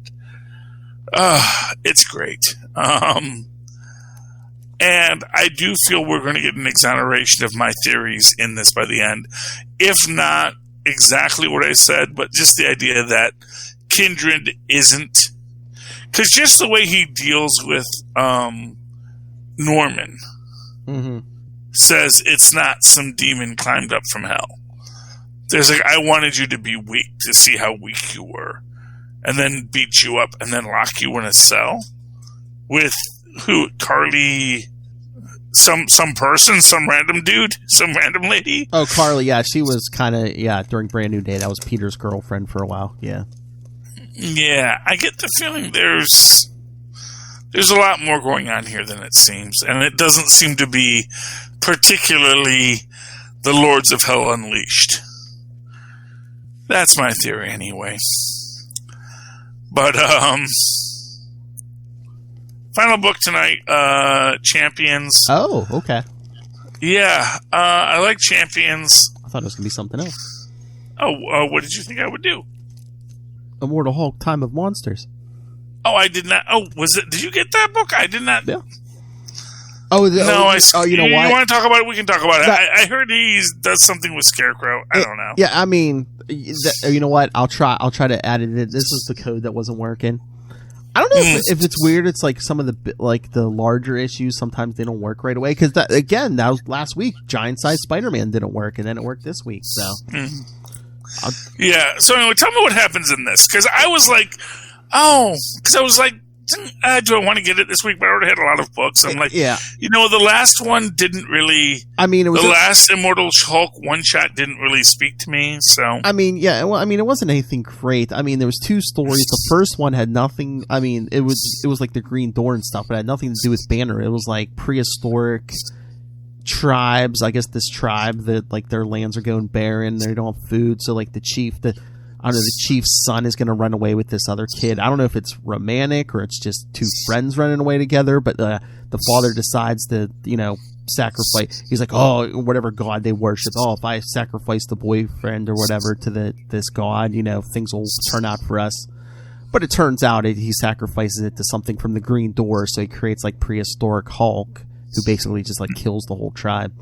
it's great. And I do feel we're going to get an exoneration of my theories in this by the end. If not exactly what I said, but just the idea that Kindred isn't... Because just the way he deals with Norman... Mm-hmm. says it's not some demon climbed up from hell. There's like, I wanted you to be weak to see how weak you were, and then beat you up and then lock you in a cell with who? Carly, some person, some random dude, some random lady. Oh, Carly, yeah, she was kind of during Brand New Day. That was Peter's girlfriend for a while. Yeah, I get the feeling there's a lot more going on here than it seems, and it doesn't seem to be particularly the Lords of Hell Unleashed. That's my theory anyway. But, final book tonight, Champions. Oh, okay. Yeah, I like Champions. I thought it was going to be something else. Oh, what did you think I would do? Immortal Hulk, Time of Monsters. Oh, I did not. Oh, was it? Did you get that book? I did not. Yeah. No, you know what? You want to talk about it? We can talk about it. I heard he does something with Scarecrow. I don't know. Yeah, I mean, you know what? I'll try to add it in. This was the code that wasn't working. I don't know if it's weird. It's like some of the larger issues. Sometimes they don't work right away. Because that was last week. Giant-sized Spider-Man didn't work, and then it worked this week. So, yeah. So anyway, tell me what happens in this. Because I was like, do I want to get it this week? But I already had a lot of books. I'm like, yeah. The last one didn't really. I mean, the last Immortal Hulk one shot didn't really speak to me. So I mean, yeah. Well, I mean, it wasn't anything great. I mean, there was two stories. The first one had nothing. I mean, it was like the Green Door and stuff, but it had nothing to do with Banner. It was like prehistoric tribes. I guess this tribe that like their lands are going barren. They don't have food. So like the chief's son is going to run away with this other kid. I don't know if it's romantic or it's just two friends running away together, but the father decides to, sacrifice. He's like, oh, whatever god they worship. Oh, if I sacrifice the boyfriend or whatever to this god, things will turn out for us. But it turns out he sacrifices it to something from the Green Door, so he creates like prehistoric Hulk, who basically just like kills the whole tribe.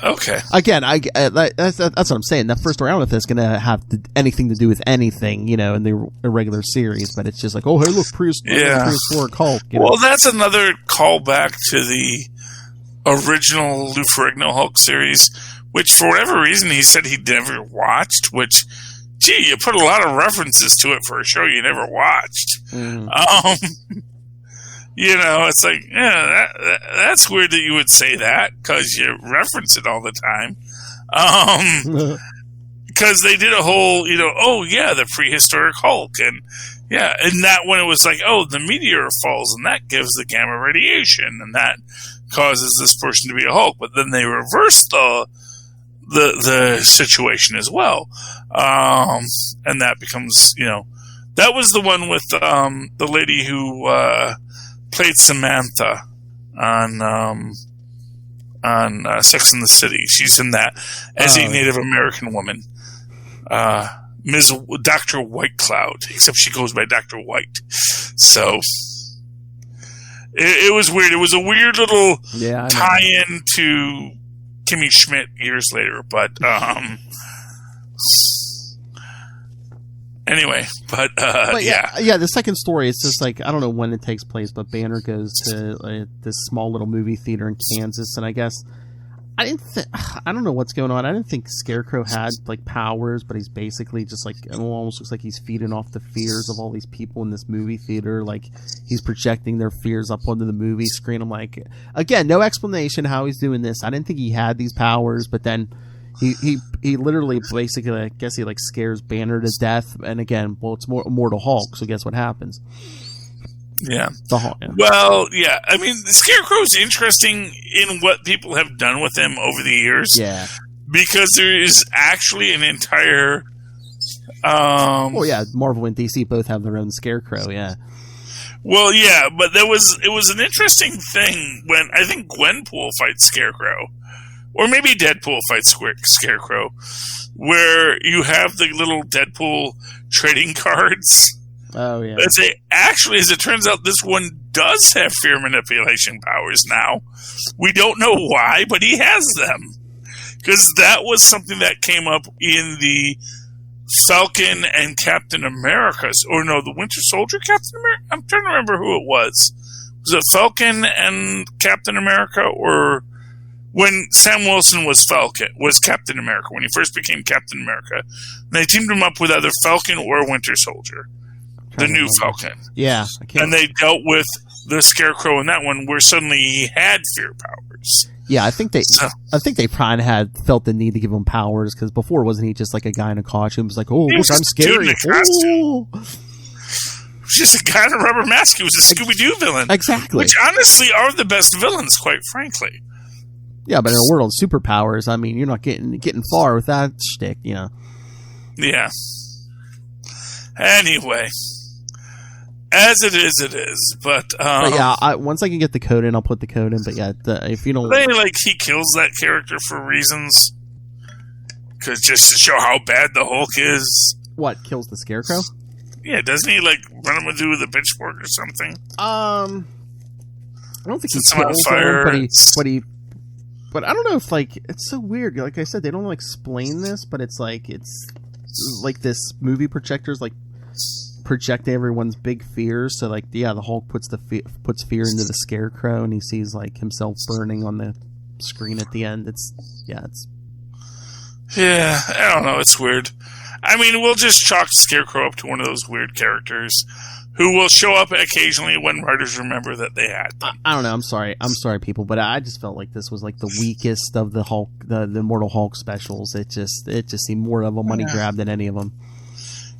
Okay. Again, that's what I'm saying. That first round with is going to have anything to do with anything, in the irregular series. But it's just like, oh, hey, look, prehistoric Hulk. Well, that's another callback to the original Lou Ferrigno Hulk series, which for whatever reason he said he'd never watched. Which, gee, you put a lot of references to it for a show you never watched. It's like, that's weird that you would say that because you reference it all the time. Because they did a whole, the prehistoric Hulk. And that when it was like, oh, the meteor falls and that gives the gamma radiation and that causes this person to be a Hulk. But then they reversed the situation as well. And that becomes, that was the one with the lady who played Samantha on Sex and the City. She's in that as a Native American woman, Ms. Dr. Whitecloud, except she goes by Dr. White. So it was weird. It was a weird little tie-in to Kimmy Schmidt years later, but anyway, but the second story, it's just like, I don't know when it takes place, but Banner goes to this small little movie theater in Kansas, and I guess I don't know what's going on. I didn't think Scarecrow had like powers, but he's basically just like, it almost looks like he's feeding off the fears of all these people in this movie theater. Like he's projecting their fears up onto the movie screen. I'm like, again, no explanation how he's doing this. I didn't think he had these powers, but then he literally basically, I guess he like scares Banner to death. And again, well, it's more Immortal Hulk, so guess what happens? Yeah. The Hulk. Yeah. Well, yeah. I mean, the Scarecrow's interesting in what people have done with him over the years. Yeah. Because there is actually an entire. Marvel and DC both have their own Scarecrow. Yeah. Well, yeah, but it was an interesting thing when I think Gwenpool fights Scarecrow. Or maybe Deadpool fights Scarecrow, where you have the little Deadpool trading cards. Oh, yeah. As it turns out, this one does have fear manipulation powers now. We don't know why, but he has them. Because that was something that came up in the Falcon and Captain America's. Or no, the Winter Soldier Captain America? I'm trying to remember who it was. Was it Falcon and Captain America, or when Sam Wilson was Captain America, when he first became Captain America, and they teamed him up with either Falcon or Winter Soldier, the new Falcon. Yeah. And they dealt with the Scarecrow in that one, where suddenly he had fear powers. Yeah, I think they probably felt the need to give him powers, because before, wasn't he just like a guy in a costume? He was like, oh, look, I'm scary. Just a guy in a rubber mask. He was a Scooby-Doo villain. Exactly. Which honestly are the best villains, quite frankly. Yeah, but in a world of superpowers, I mean, you're not getting far with that shtick, Yeah. Anyway, as it is. But yeah, once I can get the code in, I'll put the code in. But yeah, if you don't, he kills that character for reasons, because just to show how bad the Hulk is. What kills the Scarecrow? Yeah, doesn't he like run him through with a pitchfork or something? I don't think he Set him on kills fire. him, but I don't know if like it's so weird. Like I said, they don't explain this, but it's like this movie projectors like project everyone's big fears. So like the Hulk puts fear into the Scarecrow, and he sees like himself burning on the screen at the end. Yeah, I don't know. It's weird. I mean, we'll just chalk Scarecrow up to one of those weird characters who will show up occasionally when writers remember that they had them. I don't know. I'm sorry, people, but I just felt like this was like the weakest of the Hulk, the Immortal Hulk specials. It just seemed more of a money grab than any of them.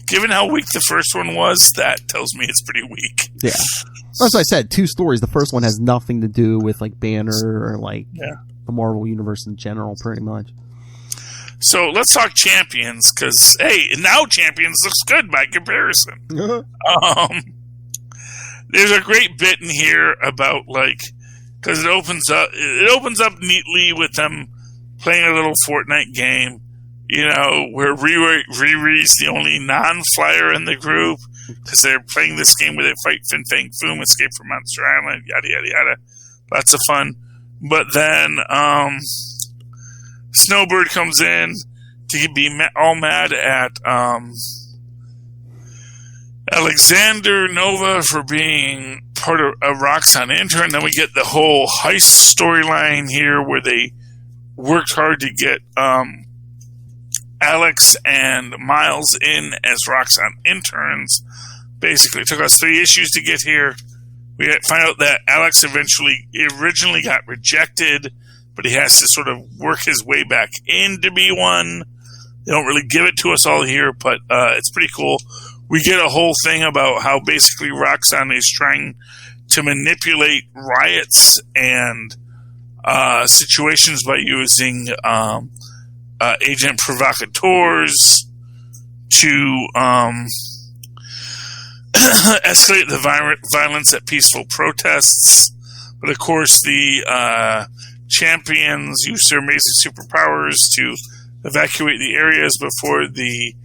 Given how weak the first one was, that tells me it's pretty weak. Yeah, that's what I said. 2 stories. The first one has nothing to do with like Banner or like the Marvel Universe in general, pretty much. So let's talk Champions, because hey, now Champions looks good by comparison. There's a great bit in here about because it opens up neatly with them playing a little Fortnite game. You know, where Riri's the only non-flyer in the group because they're playing this game where they fight Fin Fang Foom, escape from Monster Island, yada yada yada. Lots of fun, but then Snowbird comes in to be all mad at Alexander Nova for being part of a Roxxon intern. Then we get the whole heist storyline here where they worked hard to get Alex and Miles in as Roxxon interns. Basically, it took us 3 issues to get here. We find out that Alex originally got rejected, but he has to sort of work his way back in to be one. They don't really give it to us all here, but it's pretty cool. We get a whole thing about how basically Roxxon is trying to manipulate riots and situations by using agent provocateurs to escalate the violence at peaceful protests. But of course, the Champions use their amazing superpowers to evacuate the areas before the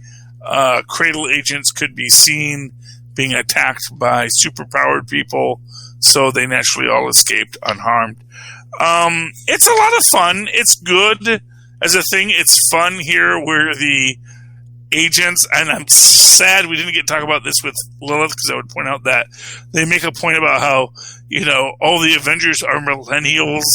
Cradle agents could be seen being attacked by superpowered people, so they naturally all escaped unharmed. It's a lot of fun. It's good as a thing. It's fun here where the agents, and I'm sad we didn't get to talk about this with Lilith, because I would point out that they make a point about how, all the Avengers are millennials,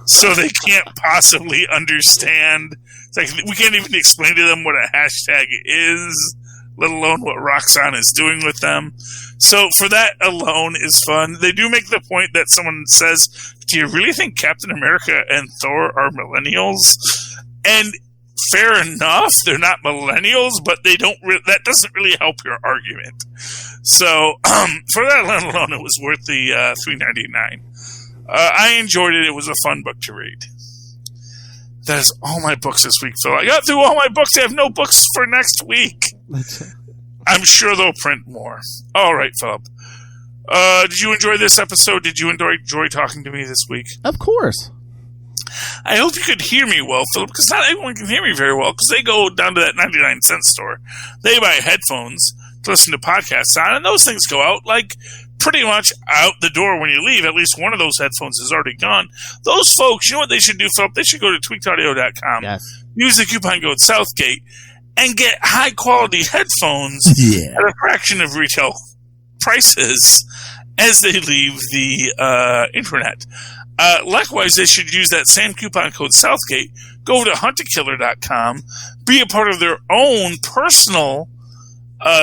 so they can't possibly understand. It's like, we can't even explain to them what a hashtag is, let alone what Roxxon is doing with them. So for that alone is fun. They do make the point that someone says, do you really think Captain America and Thor are millennials? And fair enough, they're not millennials, but they don't. That doesn't really help your argument. So for that alone, it was worth the $3.99. I enjoyed it. It was a fun book to read. That is all my books this week, Phil. I got through all my books. I have no books for next week. I'm sure they'll print more. All right, Philip. Did you enjoy this episode? Did you enjoy talking to me this week? Of course. I hope you could hear me well, Philip, because not everyone can hear me very well, because they go down to that 99-cent store. They buy headphones to listen to podcasts on, and those things go out pretty much out the door when you leave. At least one of those headphones is already gone. Those folks, you know what they should do, Philip? They should go to tweakedaudio.com, yes, use the coupon code Southgate, and get high-quality headphones at a fraction of retail prices as they leave the internet. Likewise, they should use that same coupon code Southgate, go to huntakiller.com, be a part of their own personal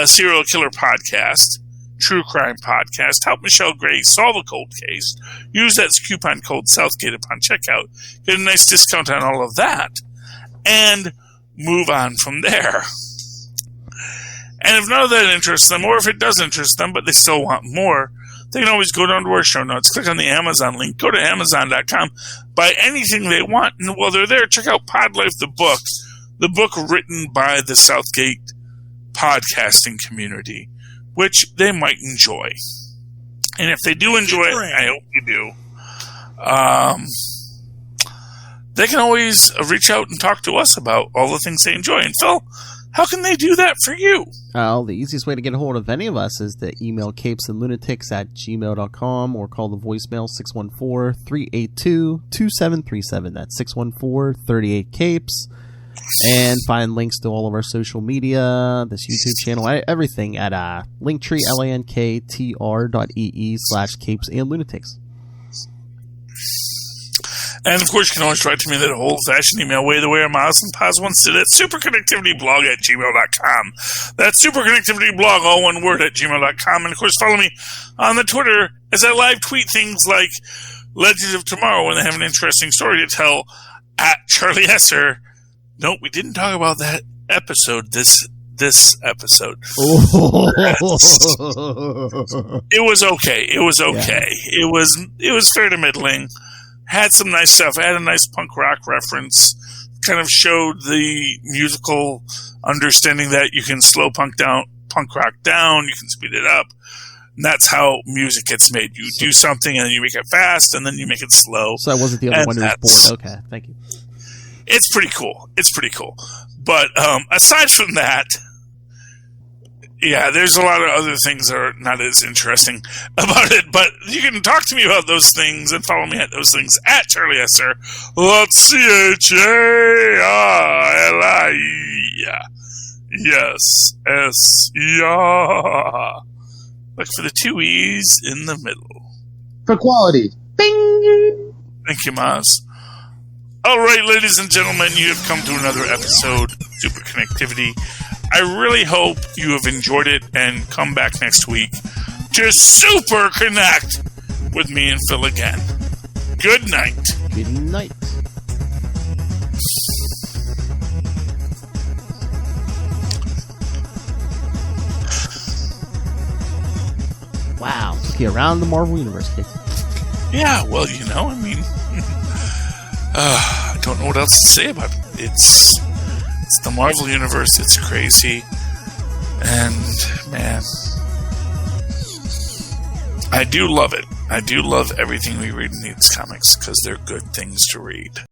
serial killer podcast, true crime podcast, help Michelle Gray solve a cold case, use that coupon code Southgate upon checkout, get a nice discount on all of that, and move on from there. And if none of that interests them, or if it does interest them, but they still want more, they can always go down to our show notes, click on the Amazon link, go to Amazon.com, buy anything they want, and while they're there, check out Pod Life, the book written by the Southgate podcasting community, which they might enjoy. And if they do enjoy it, I hope you do, they can always reach out and talk to us about all the things they enjoy. And Phil, how can they do that for you? The easiest way to get a hold of any of us is to email capesandlunatics@gmail.com or call the voicemail 614-382-2737. That's 614-38-CAPES. And find links to all of our social media, this YouTube channel, everything at Linktree, linktr.ee/capesandlunatics. And, of course, you can always write to me that old-fashioned email way the way our Miles and Paz once did at superconnectivityblog@gmail.com. That's superconnectivityblog, all one word, @gmail.com. And, of course, follow me on the Twitter as I live tweet things like Legends of Tomorrow when they have an interesting story to tell @Charlie Esser. No, we didn't talk about that episode this episode. It was okay. It was okay. Yeah. It was fair to middling. Had some nice stuff. Had a nice punk rock reference. Kind of showed the musical understanding that you can slow punk rock down. You can speed it up. And that's how music gets made. You do something and then you make it fast and then you make it slow. So I wasn't the only one who was bored. Okay, thank you. It's pretty cool. But aside from that, yeah, there's a lot of other things that are not as interesting about it. But you can talk to me about those things and follow me at those things @Charlie Esser. That's CHARLIE. Yes, S-E-R. Look for the 2 E's in the middle. For quality. Bing! Thank you, Maz. All right, ladies and gentlemen, you have come to another episode of Superconnectivity. I really hope you have enjoyed it and come back next week to super connect with me and Phil again. Good night. Good night. Wow, took you around the Marvel Universe, kid. Yeah, well, I mean, I don't know what else to say about it. It's the Marvel Universe. It's crazy. And, man, I do love it. I do love everything we read in these comics because they're good things to read.